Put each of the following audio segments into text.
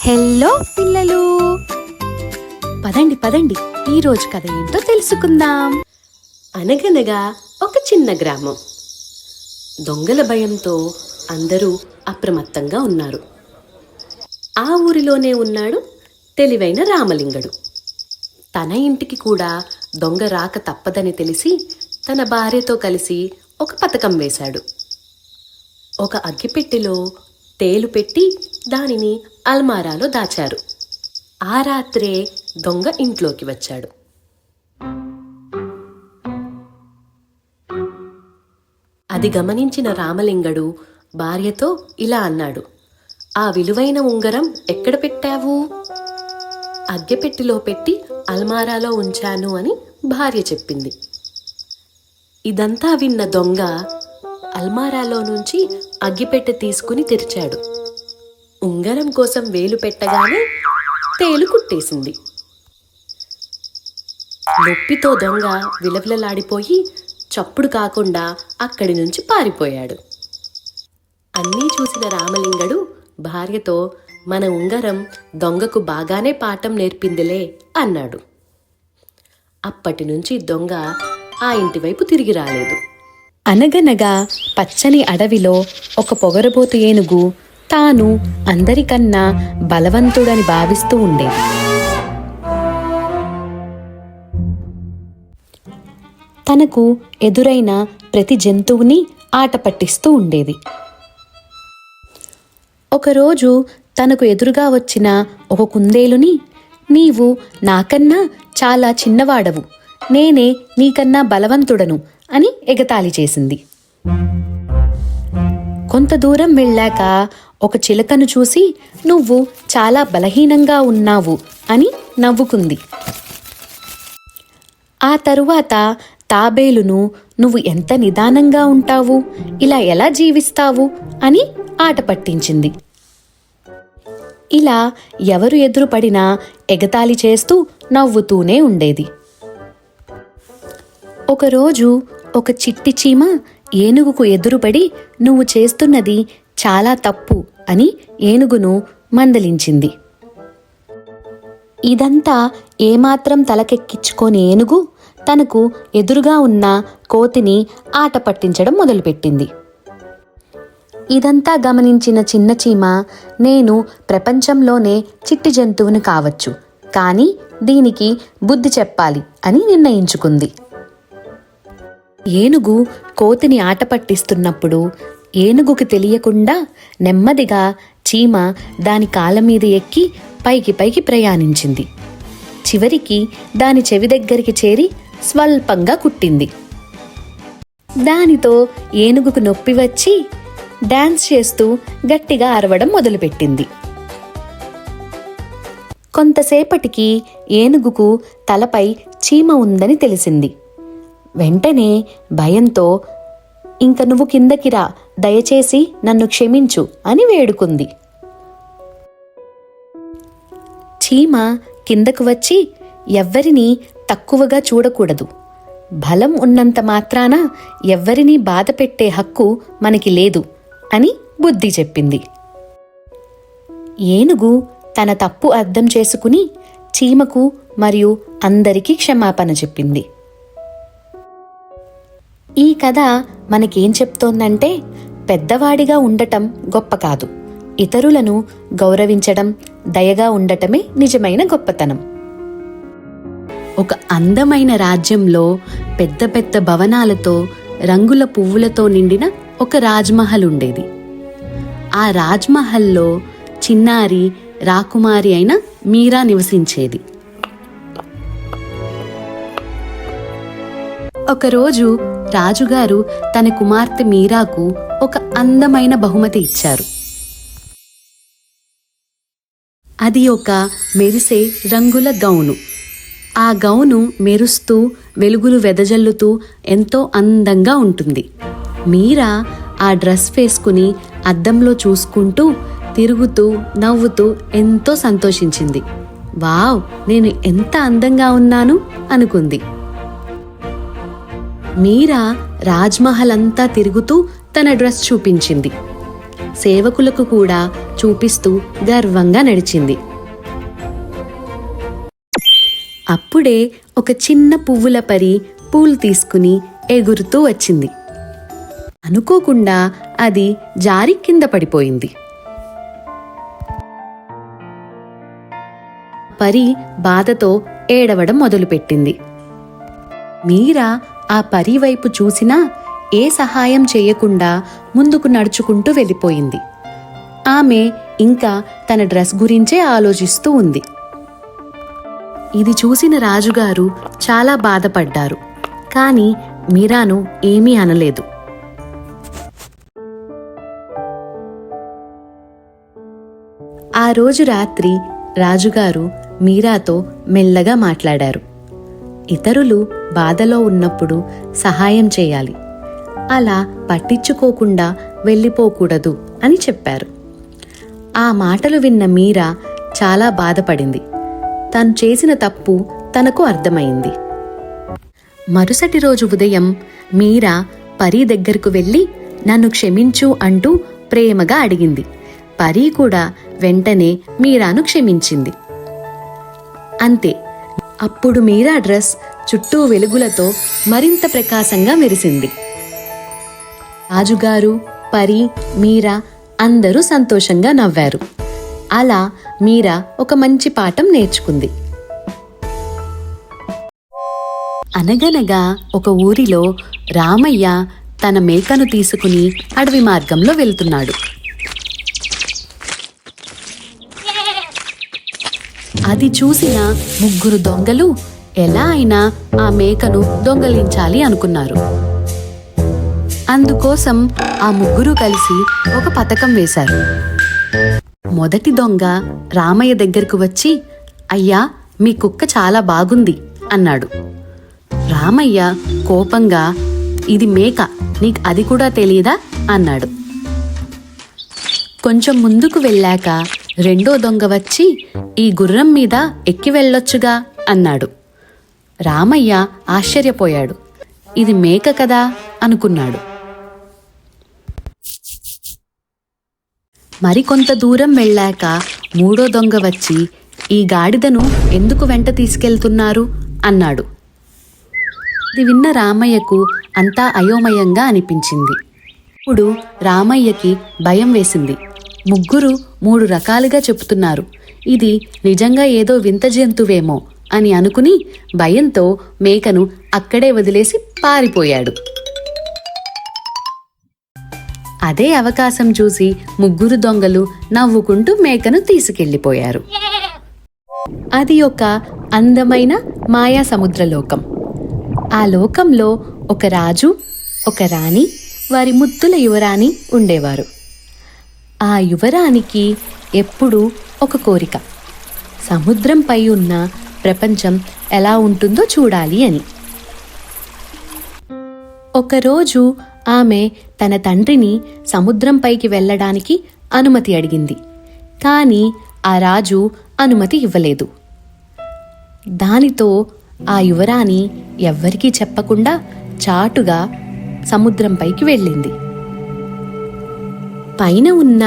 Hello పిల్లలు, పదండి పదండి, ఈరోజు కథ ఏంటో తెలుసుకుందాం. అనగనగా ఒక చిన్న గ్రామం. దొంగల భయంతో అందరూ అప్రమత్తంగా ఉన్నారు. ఆ ఊరిలోనే ఉన్నాడు తెలివైన రామలింగడు. తన ఇంటికి కూడా దొంగ రాక తప్పదని తెలిసి తన భార్యతో కలిసి ఒక పథకం వేశాడు. ఒక అగ్గిపెట్టెలో తేలు పెట్టి దానిని అల్మారాలో దాచారు. ఆ రాత్రే దొంగ ఇంట్లోకి వచ్చాడు. అది గమనించిన రామలింగడు భార్యతో ఇలా అన్నాడు, "ఆ విలువైన ఉంగరం ఎక్కడ పెట్టావు?" "అగ్గెపెట్టిలో పెట్టి అల్మారాలో ఉంచాను" అని భార్య చెప్పింది. ఇదంతా విన్న దొంగ అల్మారాలో నుంచి అగ్గిపెట్టె తీసుకుని తెరిచాడు. ఉంగరం కోసం వేలు పెట్టగానే తేలు కుట్టేసింది. నొప్పితో దొంగ విలవిలలాడిపోయి చప్పుడు కాకుండా అక్కడి నుంచి పారిపోయాడు. అన్నీ చూసిన రామలింగడు భార్యతో, "మన ఉంగరం దొంగకు బాగానే పాఠం నేర్పిందిలే" అన్నాడు. అప్పటి నుంచి దొంగ ఆ ఇంటి వైపు తిరిగి రాలేదు. అనగనగా పచ్చని అడవిలో ఒక పొగరబోతు ఏనుగు తాను అందరికన్నా బలవంతుడని భావిస్తూ ఉండేది. తనకు ఎదురైన ప్రతి జంతువుని ఆట పట్టిస్తూ ఉండేది. ఒకరోజు తనకు ఎదురుగా వచ్చిన ఒక కుందేలుని, "నీవు నాకన్నా చాలా చిన్నవాడవు, నేనే నీకన్నా బలవంతుడను" అని ఎగతాళి చేసింది. కొంత దూరం వెళ్ళాక ఒక చిలకను చూసి, "నువ్వు చాలా బలహీనంగా ఉన్నావు" అని నవ్వుకుంది. ఆ తరువాత తాబేలును, "నువ్వు ఎంత నిదానంగా ఉంటావు, ఇలా ఎలా జీవిస్తావు" అని ఆట పట్టించింది. ఇలా ఎవరు ఎదురుపడినా ఎగతాళి చేస్తూ నవ్వుతూనే ఉండేది. ఒకరోజు ఒక చిట్టి చీమ ఏనుగుకు ఎదురుపడి, "నువ్వు చేస్తున్నది చాలా తప్పు" అని ఏనుగును మందలించింది. ఇదంతా ఏమాత్రం తలకెక్కించుకోని ఏనుగు తనకు ఎదురుగా ఉన్న కోతిని ఆట పట్టించడం మొదలుపెట్టింది. ఇదంతా గమనించిన చిన్న చీమ, "నేను ప్రపంచంలోనే చిట్టి జంతువుని కావచ్చు, కానీ దీనికి బుద్ధి చెప్పాలి" అని నిర్ణయించుకుంది. ఏనుగు కోతిని ఆట పట్టిస్తున్నప్పుడు ఏనుగుకి తెలియకుండా నెమ్మదిగా చీమ దాని కాళ్ళ మీద ఎక్కి పైకి పైకి ప్రయాణించింది. చివరికి దాని చెవి దగ్గరికి చేరి స్వల్పంగా కుట్టింది. దానితో ఏనుగుకు నొప్పి వచ్చి డాన్స్ చేస్తూ గట్టిగా అరవడం మొదలుపెట్టింది. కొంతసేపటికి ఏనుగుకు తలపై చీమ ఉందని తెలిసింది. వెంటనే భయంతో, "ఇంక నువ్వు కిందకి రా, దయచేసి నన్ను క్షమించు" అని వేడుకుంది. చీమ కిందకు వచ్చి, "ఎవ్వరినీ తక్కువగా చూడకూడదు, బలం ఉన్నంత మాత్రాన ఎవ్వరినీ బాధ పెట్టే హక్కు మనకి లేదు" అని బుద్ధి చెప్పింది. ఏనుగు తన తప్పు అర్థం చేసుకుని చీమకు మరియు అందరికీ క్షమాపణ చెప్పింది. ఈ కథ మనకేం చెప్తోందంటే, పెద్దవాడిగా ఉండటం గొప్ప కాదు, ఇతరులను గౌరవించడం, దయగా ఉండటమే నిజమైన గొప్పతనం. ఒక అందమైన రాజ్యంలో పెద్ద పెద్ద భవనాలతో, రంగుల పువ్వులతో నిండిన ఒక రాజ్మహల్ ఉండేది. ఆ రాజ్మహల్లో చిన్నారి రాకుమారి అయిన మీరా నివసించేది. ఒకరోజు రాజుగారు తన కుమార్తె మీరాకు ఒక అందమైన బహుమతి ఇచ్చారు. అది ఒక మెరిసే రంగుల గౌను. ఆ గౌను మెరుస్తూ వెలుగులు వెదజల్లుతూ ఎంతో అందంగా ఉంటుంది. మీరా ఆ డ్రెస్ వేసుకుని అద్దంలో చూసుకుంటూ తిరుగుతూ నవ్వుతూ ఎంతో సంతోషించింది. "వావ్, నేను ఎంత అందంగా ఉన్నాను" అనుకుంది. మీరా రాజ్మహల్ అంతా తిరుగుతూ తన డ్రెస్ చూపించింది. సేవకులకు కూడా చూపిస్తూ గర్వంగా నడిచింది. అప్పుడే ఒక చిన్న పువ్వుల పరి పూలు తీసుకుని ఎగురుతూ వచ్చింది. అనుకోకుండా అది జారి కింద పడిపోయింది. పరి బాధతో ఏడవడం మొదలుపెట్టింది. మీరా ఆ పరి వైపు చూసినా ఏ సహాయం చేయకుండా ముందుకు నడుచుకుంటూ వెళ్ళిపోయింది. ఆమె ఇంకా తన డ్రెస్ గురించే ఆలోచిస్తూ ఉంది. ఇది చూసిన రాజుగారు చాలా బాధపడ్డారు. కానీ మీరాను ఏమీ అనలేదు. ఆ రోజు రాత్రి రాజుగారు మీరాతో మెల్లగా మాట్లాడారు. ఇతరులు బాధలో ఉన్నప్పుడు సహాయం చేయాలి, అలా పట్టించుకోకుండా వెళ్ళిపోకూడదు అని చెప్పారు. ఆ మాటలు విన్న మీరా చాలా బాధపడింది. తను చేసిన తప్పు తనకు అర్థమైంది. మరుసటి రోజు ఉదయం మీరా పరీ దగ్గరకు వెళ్ళి నన్ను క్షమించు అంటూ ప్రేమగా అడిగింది. పరీ కూడా వెంటనే మీరాను క్షమించింది. అంతే, అప్పుడు మీరా డ్రెస్ చుట్టూ వెలుగులతో మరింత ప్రకాశంగా మెరిసింది. రాజుగారు, పరీ, మీరా అందరూ సంతోషంగా నవ్వారు. అలా మీరా ఒక మంచి పాఠం నేర్చుకుంది. అనగనగా ఒక ఊరిలో రామయ్య తన మేకను తీసుకుని అడవి మార్గంలో వెళ్తున్నాడు. అది చూసిన 3 దొంగలు ఎలా అయినా ఆ మేకను దొంగలించాలి అనుకున్నారు. అందుకోసం ఆ 3 కలిసి ఒక పథకం వేశారు. మొదటి దొంగ రామయ్య దగ్గరకు వచ్చి, అయ్యా, మీ కుక్క చాలా బాగుంది అన్నాడు. రామయ్య కోపంగా, ఇది మేక, నీకు అది కూడా తెలియదా అన్నాడు. కొంచెం ముందుకు వెళ్ళాక రెండో దొంగ వచ్చి, ఈ గుర్రం మీద ఎక్కి వెళ్ళొచ్చుగా అన్నాడు. రామయ్య ఆశ్చర్యపోయాడు. ఇది మేక కదా అనుకున్నాడు. మరికొంత దూరం వెళ్ళాక మూడో దొంగ వచ్చి, ఈ గాడిదను ఎందుకు వెంట తీసుకెళ్తున్నారు అన్నాడు. ఇది విన్న రామయ్యకు అంతా అయోమయంగా అనిపించింది. ఇప్పుడు రామయ్యకి భయం వేసింది. 3 3 రకాలుగా చెబుతున్నారు, ఇది నిజంగా ఏదో వింత జంతువేమో అని అనుకుని భయంతో మేకను అక్కడే వదిలేసి పారిపోయాడు. అదే అవకాశం చూసి 3 దొంగలు నవ్వుకుంటూ మేకను తీసుకెళ్లిపోయారు. అది ఒక అందమైన మాయా సముద్రలోకం. ఆ లోకంలో ఒక రాజు, ఒక రాణి, వారి ముద్దుల యువరాణి ఉండేవారు. ఆ యువరానికి ఎప్పుడూ ఒక కోరిక, సముద్రంపై ఉన్న ప్రపంచం ఎలా ఉంటుందో చూడాలి అని. ఒకరోజు ఆమె తన తండ్రిని సముద్రంపైకి వెళ్ళడానికి అనుమతి అడిగింది. కానీ ఆ రాజు అనుమతి ఇవ్వలేదు. దానితో ఆ యువరాణి ఎవ్వరికీ చెప్పకుండా చాటుగా సముద్రంపైకి వెళ్ళింది. పైన ఉన్న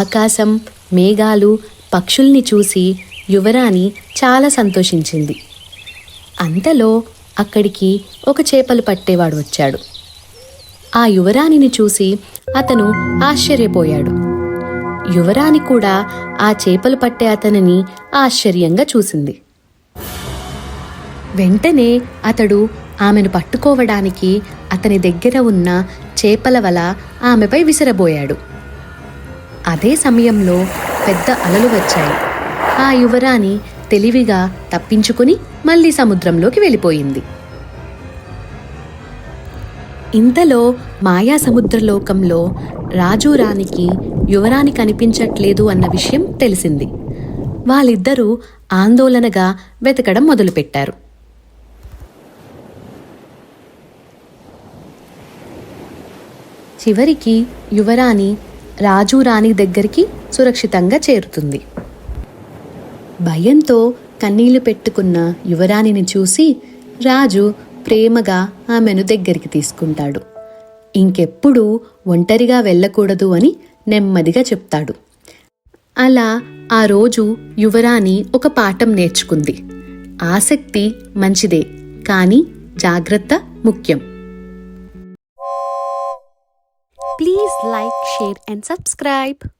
ఆకాశం, మేఘాలు, పక్షుల్ని చూసి యువరాణి చాలా సంతోషించింది. అంతలో అక్కడికి ఒక చేపలు పట్టేవాడు వచ్చాడు. ఆ యువరాణిని చూసి అతను ఆశ్చర్యపోయాడు. యువరాణి కూడా ఆ చేపలు పట్టే అతనిని ఆశ్చర్యంగా చూసింది. వెంటనే అతడు ఆమెను పట్టుకోవడానికి అతని దగ్గర ఉన్న చేపల వల ఆమెపై విసిరబోయాడు. అదే సమయంలో పెద్ద అలలు వచ్చాయి. ఆ యువరాణి తెలివిగా తప్పించుకుని మళ్ళీ సముద్రంలోకి వెళ్ళిపోయింది. ఇంతలో మాయా సముద్రలోకంలో రాజు రాణికి యువరాణి కనిపించట్లేదు అన్న విషయం తెలిసింది. వాళ్ళిద్దరూ ఆందోళనగా వెతకడం మొదలుపెట్టారు. చివరికి యువరాణి రాజు రాణి దగ్గరికి సురక్షితంగా చేరుతుంది. భయంతో కన్నీళ్లు పెట్టుకున్న యువరాణిని చూసి రాజు ప్రేమగా ఆమెను దగ్గరికి తీసుకుంటాడు. ఇంకెప్పుడూ ఒంటరిగా వెళ్ళకూడదు అని నెమ్మదిగా చెప్తాడు. అలా ఆ రోజు యువరాణి ఒక పాఠం నేర్చుకుంది. ఆసక్తి మంచిదే, కానీ జాగ్రత్త ముఖ్యం. Please like, share and subscribe.